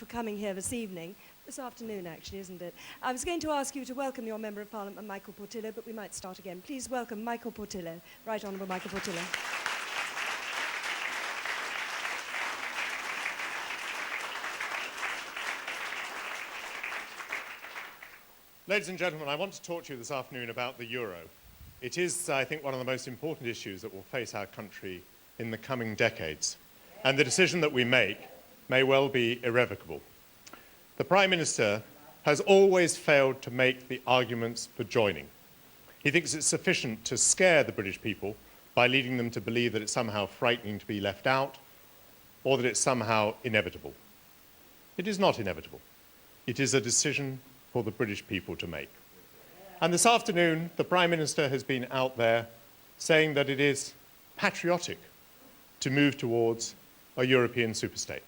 for coming here this evening. This afternoon, actually, isn't it? I was going to ask you to welcome your Member of Parliament, Michael Portillo, but we might start again. Please welcome Michael Portillo. Right Honourable Michael Portillo. Ladies and gentlemen, I want to talk to you this afternoon about the euro. It is, I think, one of the most important issues that will face our country in the coming decades. And the decision that we make may well be irrevocable. The Prime Minister has always failed to make the arguments for joining. He thinks it's sufficient to scare the British people by leading them to believe that it's somehow frightening to be left out or that it's somehow inevitable. It is not inevitable. It is a decision for the British people to make. And this afternoon, the Prime Minister has been out there saying that it is patriotic to move towards a European superstate.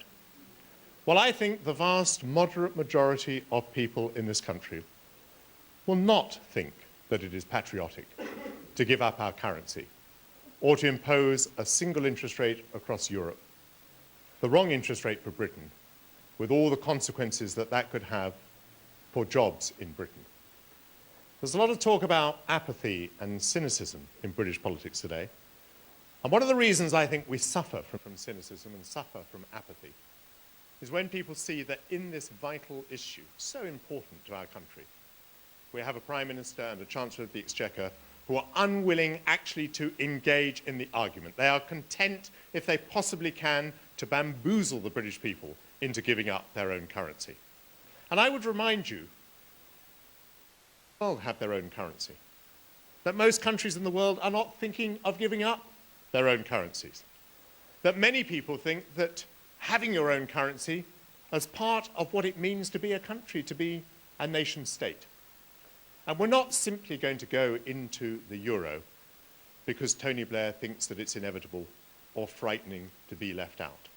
Well, I think the vast moderate majority of people in this country will not think that it is patriotic to give up our currency or to impose a single interest rate across Europe, the wrong interest rate for Britain, with all the consequences that that could have for jobs in Britain. There's a lot of talk about apathy and cynicism in British politics today. And one of the reasons I think we suffer from cynicism and suffer from apathy is when people see that in this vital issue, so important to our country, we have a Prime Minister and a Chancellor of the Exchequer who are unwilling actually to engage in the argument. They are content, if they possibly can, to bamboozle the British people into giving up their own currency. And I would remind you, all have their own currency, that most countries in the world are not thinking of giving up their own currencies, that many people think that having your own currency as part of what it means to be a country, to be a nation state. And we're not simply going to go into the euro because Tony Blair thinks that it's inevitable or frightening to be left out.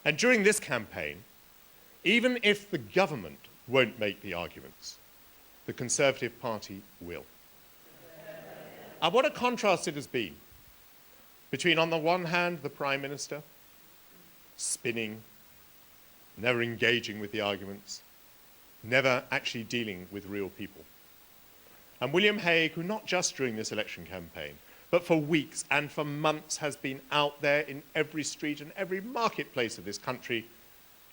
And during this campaign, even if the government won't make the arguments, the Conservative Party will. And what a contrast it has been between, on the one hand, the Prime Minister spinning, never engaging with the arguments, never actually dealing with real people. And William Hague, who not just during this election campaign, but for weeks and for months has been out there in every street and every marketplace of this country,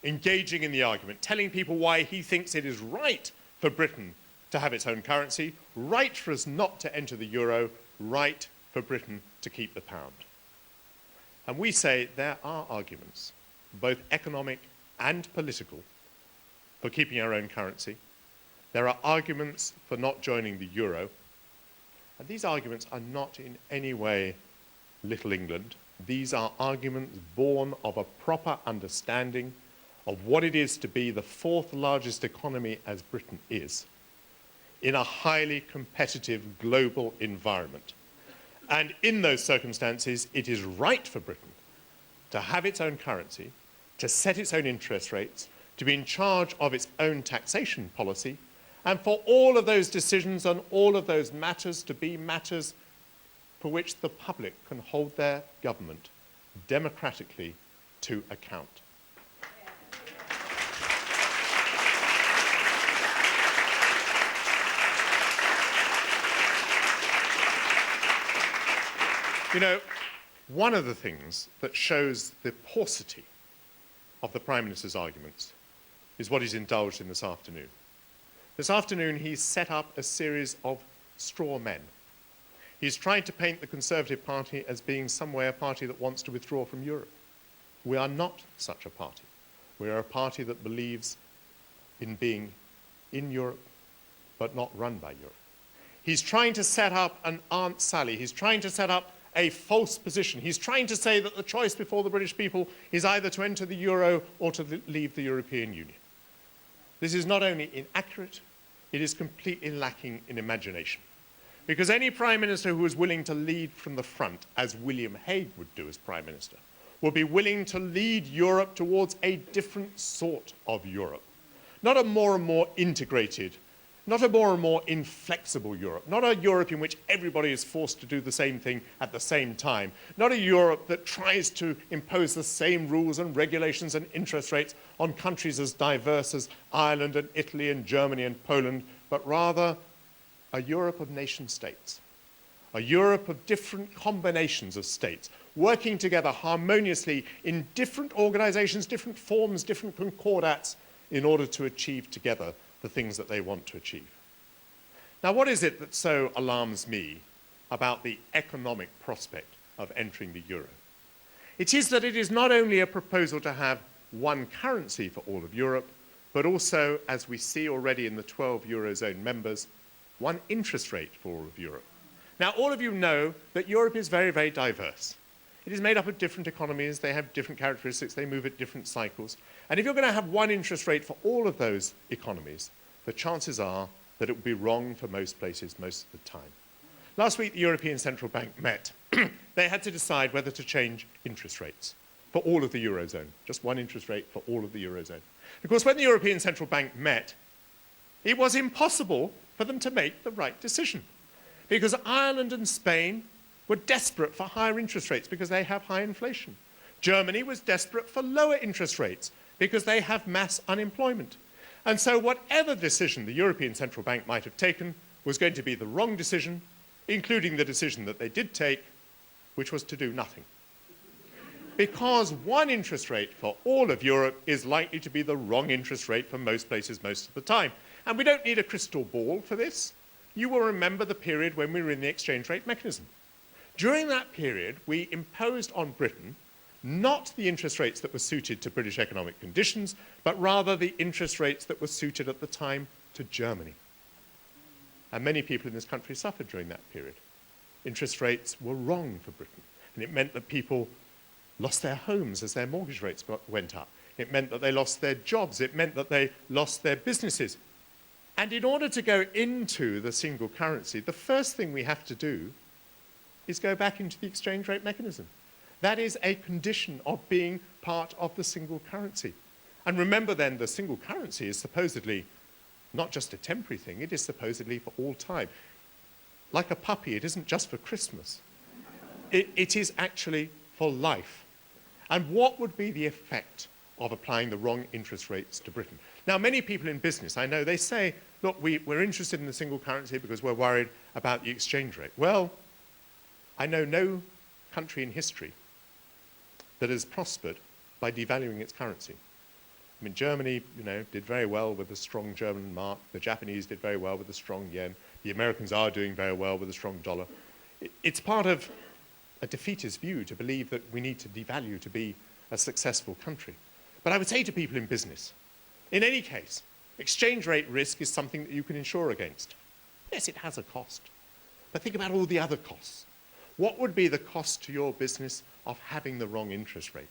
engaging in the argument, telling people why he thinks it is right for Britain to have its own currency, right for us not to enter the euro, right for Britain to keep the pound. And we say there are arguments, both economic and political, for keeping our own currency. There are arguments for not joining the euro. And these arguments are not in any way Little England. These are arguments born of a proper understanding of what it is to be the fourth largest economy as Britain is, in a highly competitive global environment. And in those circumstances, it is right for Britain to have its own currency, to set its own interest rates, to be in charge of its own taxation policy, and for all of those decisions on all of those matters to be matters for which the public can hold their government democratically to account. You know, one of the things that shows the paucity of the Prime Minister's arguments is what he's indulged in this afternoon. This afternoon, he's set up a series of straw men. He's trying to paint the Conservative Party as being some way a party that wants to withdraw from Europe. We are not such a party. We are a party that believes in being in Europe, but not run by Europe. He's trying to set up an Aunt Sally. He's trying to set up a false position. He's trying to say that the choice before the British people is either to enter the euro or to leave the European Union. This is not only inaccurate, it is completely lacking in imagination. Because any Prime Minister who is willing to lead from the front, as William Hague would do as Prime Minister, would be willing to lead Europe towards a different sort of Europe. Not a more and more integrated Not a more and more inflexible Europe, not a Europe in which everybody is forced to do the same thing at the same time, not a Europe that tries to impose the same rules and regulations and interest rates on countries as diverse as Ireland and Italy and Germany and Poland, but rather a Europe of nation states, a Europe of different combinations of states, working together harmoniously in different organizations, different forms, different concordats, in order to achieve together the things that they want to achieve. Now, what is it that so alarms me about the economic prospect of entering the euro? It is that it is not only a proposal to have one currency for all of Europe, but also, as we see already in the 12 Eurozone members, one interest rate for all of Europe. Now, all of you know that Europe is very, very diverse. It is made up of different economies, they have different characteristics, they move at different cycles. And if you're going to have one interest rate for all of those economies, the chances are that it will be wrong for most places most of the time. Last week, the European Central Bank met. They had to decide whether to change interest rates for all of the Eurozone, just one interest rate for all of the Eurozone. Of course, when the European Central Bank met, it was impossible for them to make the right decision, because Ireland and Spain were desperate for higher interest rates because they have high inflation. Germany was desperate for lower interest rates because they have mass unemployment. And so whatever decision the European Central Bank might have taken was going to be the wrong decision, including the decision that they did take, which was to do nothing. Because one interest rate for all of Europe is likely to be the wrong interest rate for most places most of the time. And we don't need a crystal ball for this. You will remember the period when we were in the exchange rate mechanism. During that period, we imposed on Britain not the interest rates that were suited to British economic conditions, but rather the interest rates that were suited at the time to Germany. And many people in this country suffered during that period. Interest rates were wrong for Britain, and it meant that people lost their homes as their mortgage rates went up. It meant that they lost their jobs. It meant that they lost their businesses. And in order to go into the single currency, the first thing we have to do is go back into the exchange rate mechanism. That is a condition of being part of the single currency. And remember then, the single currency is supposedly not just a temporary thing, it is supposedly for all time. Like a puppy, it isn't just for Christmas. It is actually for life. And what would be the effect of applying the wrong interest rates to Britain? Now, many people in business, I know, they say, look, we're interested in the single currency because we're worried about the exchange rate. Well, I know no country in history that has prospered by devaluing its currency. I mean, Germany, did very well with a strong German mark. The Japanese did very well with a strong yen. The Americans are doing very well with a strong dollar. It's part of a defeatist view to believe that we need to devalue to be a successful country. But I would say to people in business, in any case, exchange rate risk is something that you can insure against. Yes, it has a cost. But think about all the other costs. What would be the cost to your business of having the wrong interest rate?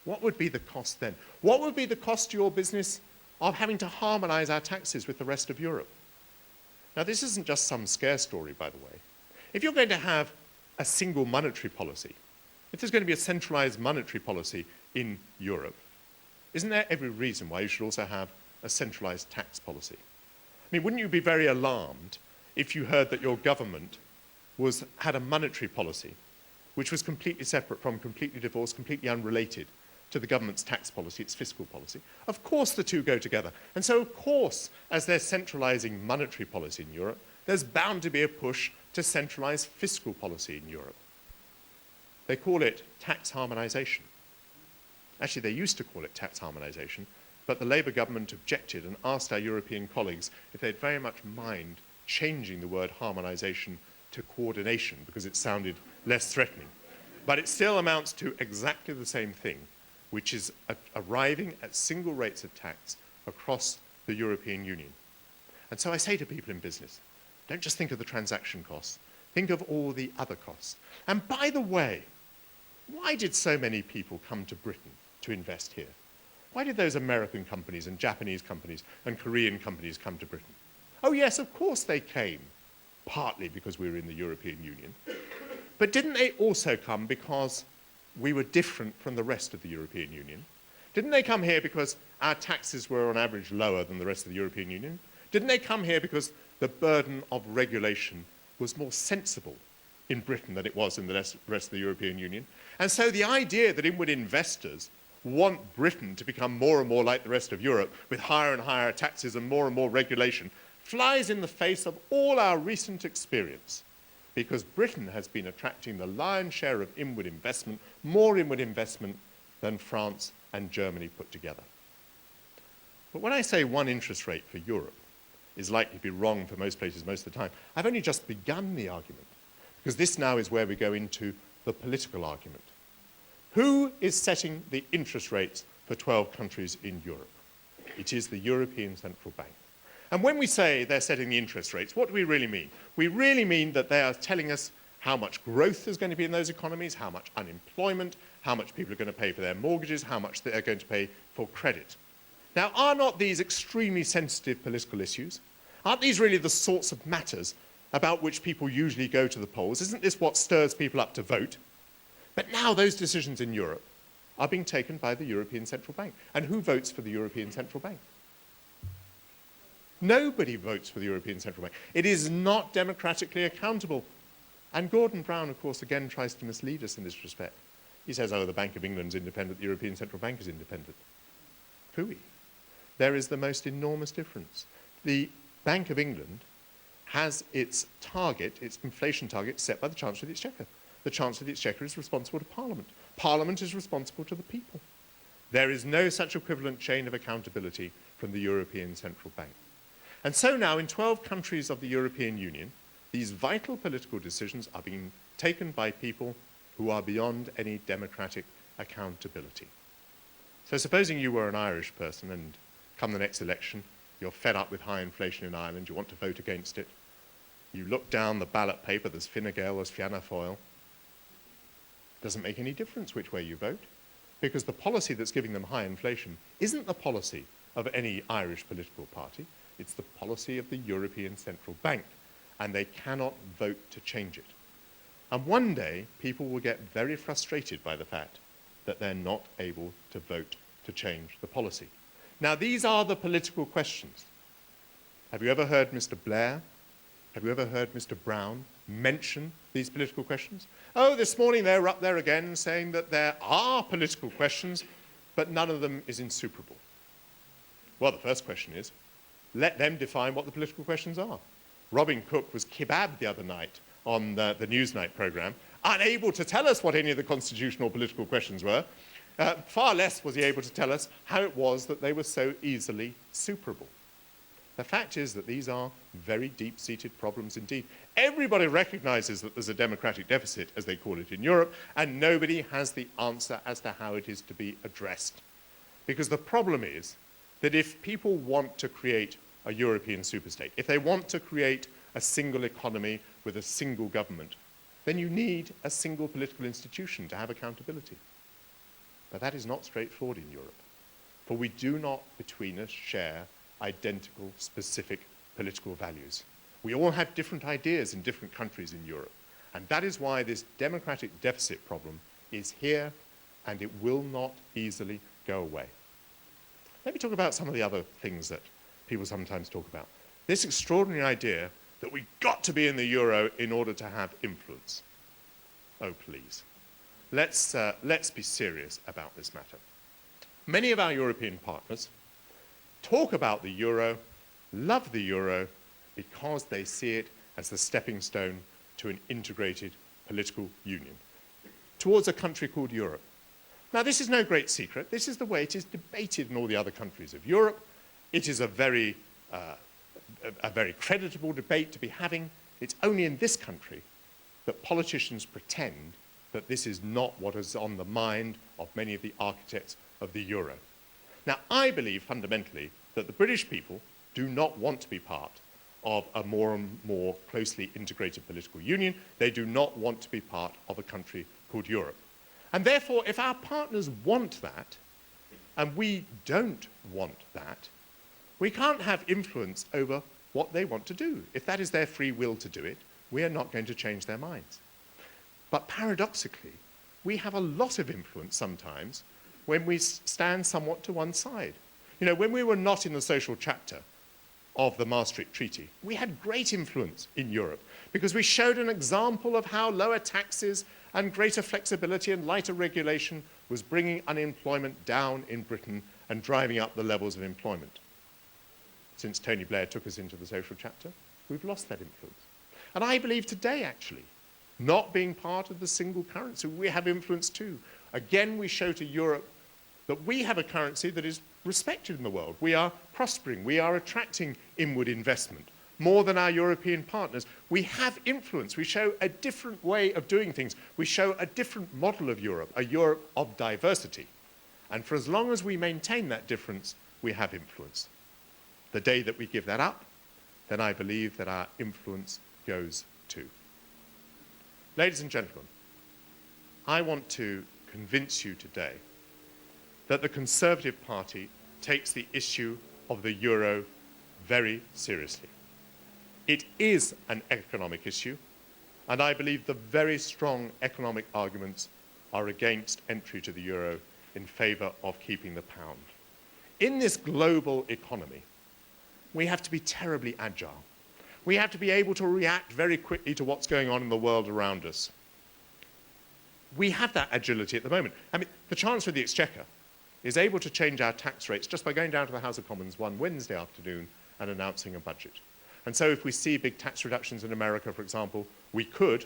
What would be the cost then? What would be the cost to your business of having to harmonize our taxes with the rest of Europe? Now, this isn't just some scare story, by the way. If you're going to have a single monetary policy, if there's going to be a centralized monetary policy in Europe, isn't there every reason why you should also have a centralized tax policy? I mean, wouldn't you be very alarmed if you heard that your government had a monetary policy which was completely separate from, completely divorced, completely unrelated to the government's tax policy, its fiscal policy? Of course the two go together. And so, of course, as they're centralizing monetary policy in Europe, there's bound to be a push to centralize fiscal policy in Europe. They call it tax harmonization. Actually, they used to call it tax harmonization, but the Labour government objected and asked our European colleagues if they'd very much mind changing the word harmonization to coordination because it sounded less threatening. But it still amounts to exactly the same thing, which is arriving at single rates of tax across the European Union. And so I say to people in business, don't just think of the transaction costs, think of all the other costs. And by the way, why did so many people come to Britain to invest here? Why did those American companies and Japanese companies and Korean companies come to Britain? Oh yes, of course they came, partly because we were in the European Union. But didn't they also come because we were different from the rest of the European Union? Didn't they come here because our taxes were on average lower than the rest of the European Union? Didn't they come here because the burden of regulation was more sensible in Britain than it was in the rest of the European Union? And so the idea that inward investors want Britain to become more and more like the rest of Europe with higher and higher taxes and more regulation flies in the face of all our recent experience, because Britain has been attracting the lion's share of inward investment, more inward investment than France and Germany put together. But when I say one interest rate for Europe is likely to be wrong for most places most of the time, I've only just begun the argument, because this now is where we go into the political argument. Who is setting the interest rates for 12 countries in Europe? It is the European Central Bank. And when we say they're setting the interest rates, what do we really mean? We really mean that they are telling us how much growth there's going to be in those economies, how much unemployment, how much people are going to pay for their mortgages, how much they're going to pay for credit. Now, are not these extremely sensitive political issues? Aren't these really the sorts of matters about which people usually go to the polls? Isn't this what stirs people up to vote? But now those decisions in Europe are being taken by the European Central Bank. And who votes for the European Central Bank? Nobody votes for the European Central Bank. It is not democratically accountable. And Gordon Brown, of course, again tries to mislead us in this respect. He says, oh, the Bank of England's independent, the European Central Bank is independent. Phooey. There is the most enormous difference. The Bank of England has its target, its inflation target, set by the Chancellor of the Exchequer. The Chancellor of the Exchequer is responsible to Parliament. Parliament is responsible to the people. There is no such equivalent chain of accountability from the European Central Bank. And so now, in 12 countries of the European Union, these vital political decisions are being taken by people who are beyond any democratic accountability. So supposing you were an Irish person and come the next election, you're fed up with high inflation in Ireland, you want to vote against it. You look down the ballot paper, there's Fine Gael, there's Fianna Fáil. Doesn't make any difference which way you vote, because the policy that's giving them high inflation isn't the policy of any Irish political party, it's the policy of the European Central Bank, and they cannot vote to change it. And one day, people will get very frustrated by the fact that they're not able to vote to change the policy. Now, these are the political questions. Have you ever heard Mr. Blair? Have you ever heard Mr. Brown mention these political questions? Oh, this morning they were up there again saying that there are political questions, but none of them is insuperable. Well, the first question is, let them define what the political questions are. Robin Cook was kibabbed the other night on the Newsnight programme, unable to tell us what any of the constitutional political questions were. Far less was he able to tell us how it was that they were so easily superable. The fact is that these are very deep-seated problems indeed. Everybody recognises that there's a democratic deficit, as they call it in Europe, and nobody has the answer as to how it is to be addressed. Because the problem is that if people want to create a European superstate, if they want to create a single economy with a single government, then you need a single political institution to have accountability. But that is not straightforward in Europe, for we do not, between us, share identical, specific political values. We all have different ideas in different countries in Europe, and that is why this democratic deficit problem is here, and it will not easily go away. Let me talk about some of the other things that people sometimes talk about. This extraordinary idea that we've got to be in the euro in order to have influence. Oh, please. Let's be serious about this matter. Many of our European partners talk about the euro, love the euro, because they see it as the stepping stone to an integrated political union, towards a country called Europe. Now, this is no great secret. This is the way it is debated in all the other countries of Europe. It is a very creditable debate to be having. It's only in this country that politicians pretend that this is not what is on the mind of many of the architects of the euro. Now, I believe fundamentally that the British people do not want to be part of a more and more closely integrated political union. They do not want to be part of a country called Europe. And therefore, if our partners want that, and we don't want that, we can't have influence over what they want to do. If that is their free will to do it, we are not going to change their minds. But paradoxically, we have a lot of influence sometimes when we stand somewhat to one side. You know, when we were not in the social chapter of the Maastricht Treaty, we had great influence in Europe because we showed an example of how lower taxes and greater flexibility and lighter regulation was bringing unemployment down in Britain and driving up the levels of employment. Since Tony Blair took us into the social chapter, we've lost that influence. And I believe today, actually, not being part of the single currency, we have influence too. Again, we show to Europe that we have a currency that is respected in the world. We are prospering. We are attracting inward investment more than our European partners. We have influence. We show a different way of doing things. We show a different model of Europe, a Europe of diversity. And for as long as we maintain that difference, we have influence. The day that we give that up, then I believe that our influence goes too. Ladies and gentlemen, I want to convince you today that the Conservative Party takes the issue of the euro very seriously. It is an economic issue, and I believe the very strong economic arguments are against entry to the euro in favour of keeping the pound. In this global economy, we have to be terribly agile. We have to be able to react very quickly to what's going on in the world around us. We have that agility at the moment. I mean, the Chancellor of the Exchequer is able to change our tax rates just by going down to the House of Commons one Wednesday afternoon and announcing a budget. And so if we see big tax reductions in America, for example, we could,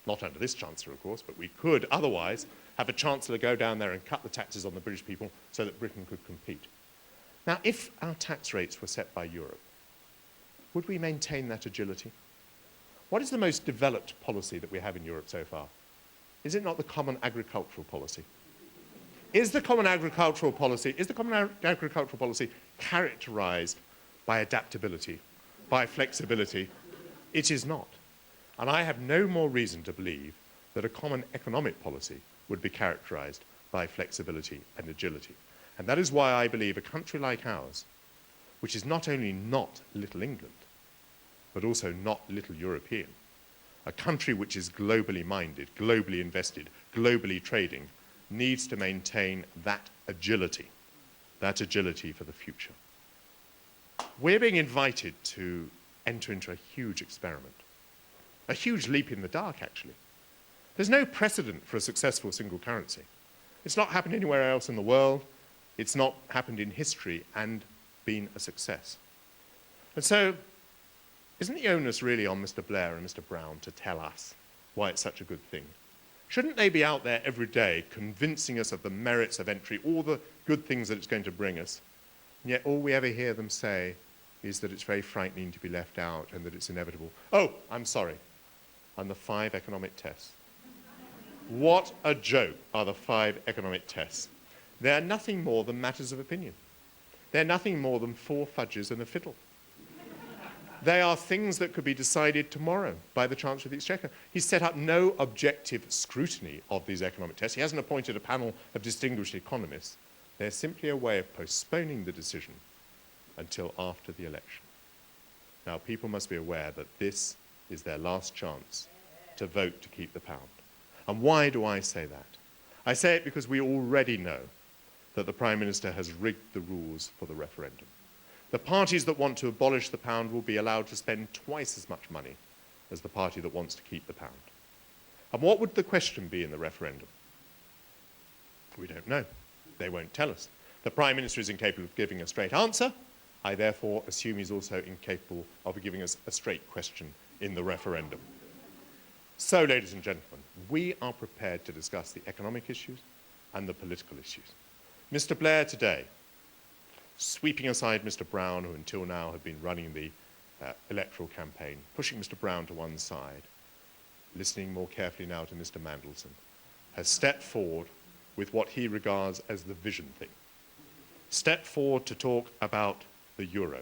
not under this Chancellor, of course, but we could otherwise have a Chancellor go down there and cut the taxes on the British people so that Britain could compete. Now, if our tax rates were set by Europe, would we maintain that agility? What is the most developed policy that we have in Europe so far? Is it not the common agricultural policy? Is the common agricultural policy characterized by adaptability, by flexibility? It is not. And I have no more reason to believe that a common economic policy would be characterized by flexibility and agility. And that is why I believe a country like ours, which is not only not Little England, but also not Little European, a country which is globally minded, globally invested, globally trading, needs to maintain that agility for the future. We're being invited to enter into a huge experiment, a huge leap in the dark, actually. There's no precedent for a successful single currency. It's not happened anywhere else in the world. It's not happened in history and been a success. And so, isn't the onus really on Mr. Blair and Mr. Brown to tell us why it's such a good thing? Shouldn't they be out there every day convincing us of the merits of entry, all the good things that it's going to bring us? And yet all we ever hear them say is that it's very frightening to be left out and that it's inevitable. Oh, I'm sorry. And the 5 economic tests. What a joke are the 5 economic tests. They're nothing more than matters of opinion. They're nothing more than 4 fudges and a fiddle. They are things that could be decided tomorrow by the Chancellor of the Exchequer. He's set up no objective scrutiny of these economic tests. He hasn't appointed a panel of distinguished economists. They're simply a way of postponing the decision until after the election. Now, people must be aware that this is their last chance to vote to keep the pound. And why do I say that? I say it because we already know that the Prime Minister has rigged the rules for the referendum. The parties that want to abolish the pound will be allowed to spend twice as much money as the party that wants to keep the pound. And what would the question be in the referendum? We don't know. They won't tell us. The Prime Minister is incapable of giving a straight answer. I therefore assume he's also incapable of giving us a straight question in the referendum. So, ladies and gentlemen, we are prepared to discuss the economic issues and the political issues. Mr. Blair today, sweeping aside Mr. Brown, who until now had been running the electoral campaign, pushing Mr. Brown to one side, listening more carefully now to Mr. Mandelson, has stepped forward with what he regards as the vision thing. Stepped forward to talk about the euro.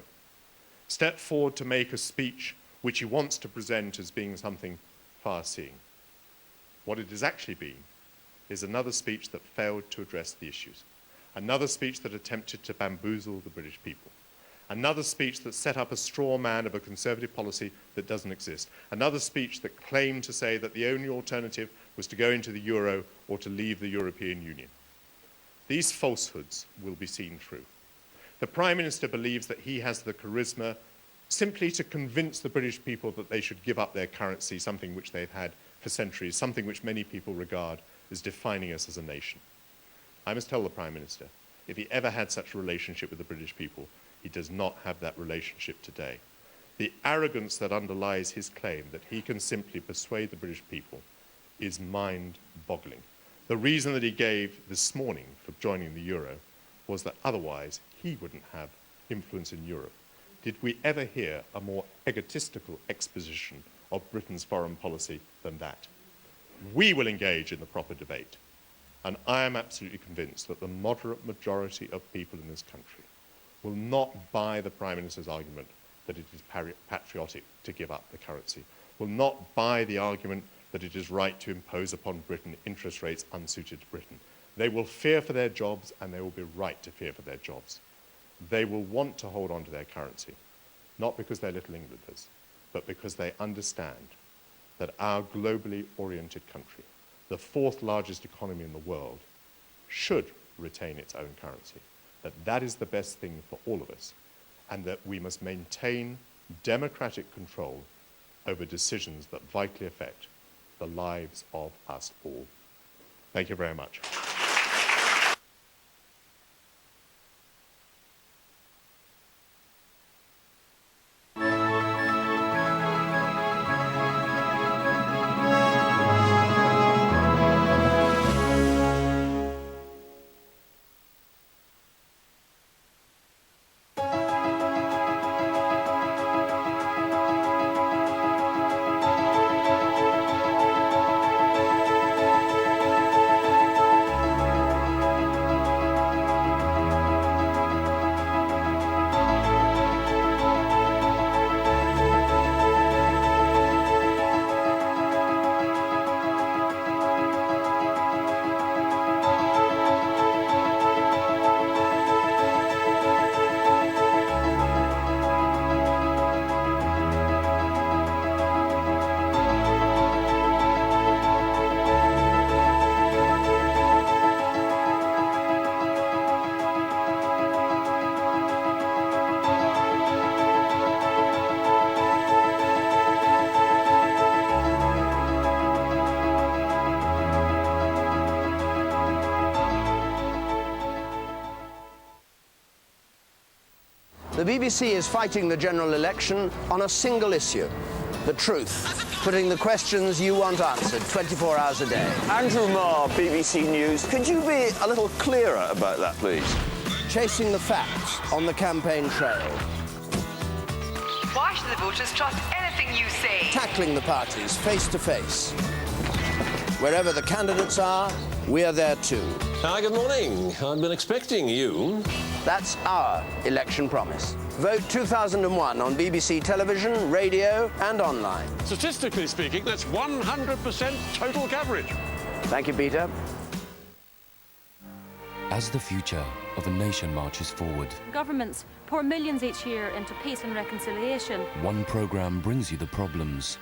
Stepped forward to make a speech which he wants to present as being something far-seeing. What it has actually been is another speech that failed to address the issues. Another speech that attempted to bamboozle the British people. Another speech that set up a straw man of a Conservative policy that doesn't exist. Another speech that claimed to say that the only alternative was to go into the euro or to leave the European Union. These falsehoods will be seen through. The Prime Minister believes that he has the charisma simply to convince the British people that they should give up their currency, something which they've had for centuries, something which many people regard as defining us as a nation. I must tell the Prime Minister, if he ever had such a relationship with the British people, he does not have that relationship today. The arrogance that underlies his claim that he can simply persuade the British people is mind-boggling. The reason that he gave this morning for joining the euro was that otherwise he wouldn't have influence in Europe. Did we ever hear a more egotistical exposition of Britain's foreign policy than that? We will engage in the proper debate, and I am absolutely convinced that the moderate majority of people in this country will not buy the Prime Minister's argument that it is patriotic to give up the currency, will not buy the argument that it is right to impose upon Britain interest rates unsuited to Britain. They will fear for their jobs, and they will be right to fear for their jobs. They will want to hold on to their currency, not because they're little Englanders, but because they understand that our globally oriented country, the fourth largest economy in the world, should retain its own currency, that is the best thing for all of us, and that we must maintain democratic control over decisions that vitally affect the lives of us all. Thank you very much. The BBC is fighting the general election on a single issue, the truth, putting the questions you want answered 24 hours a day. Andrew Marr, BBC News. Could you be a little clearer about that, please? Chasing the facts on the campaign trail. Why should the voters trust anything you say? Tackling the parties face to face. Wherever the candidates are, we're there too. Hi, good morning. I've been expecting you. That's our election promise. Vote 2001 on BBC television, radio and online. Statistically speaking, that's 100% total coverage. Thank you, Peter. As the future of a nation marches forward, governments pour millions each year into peace and reconciliation. one programme brings you the problems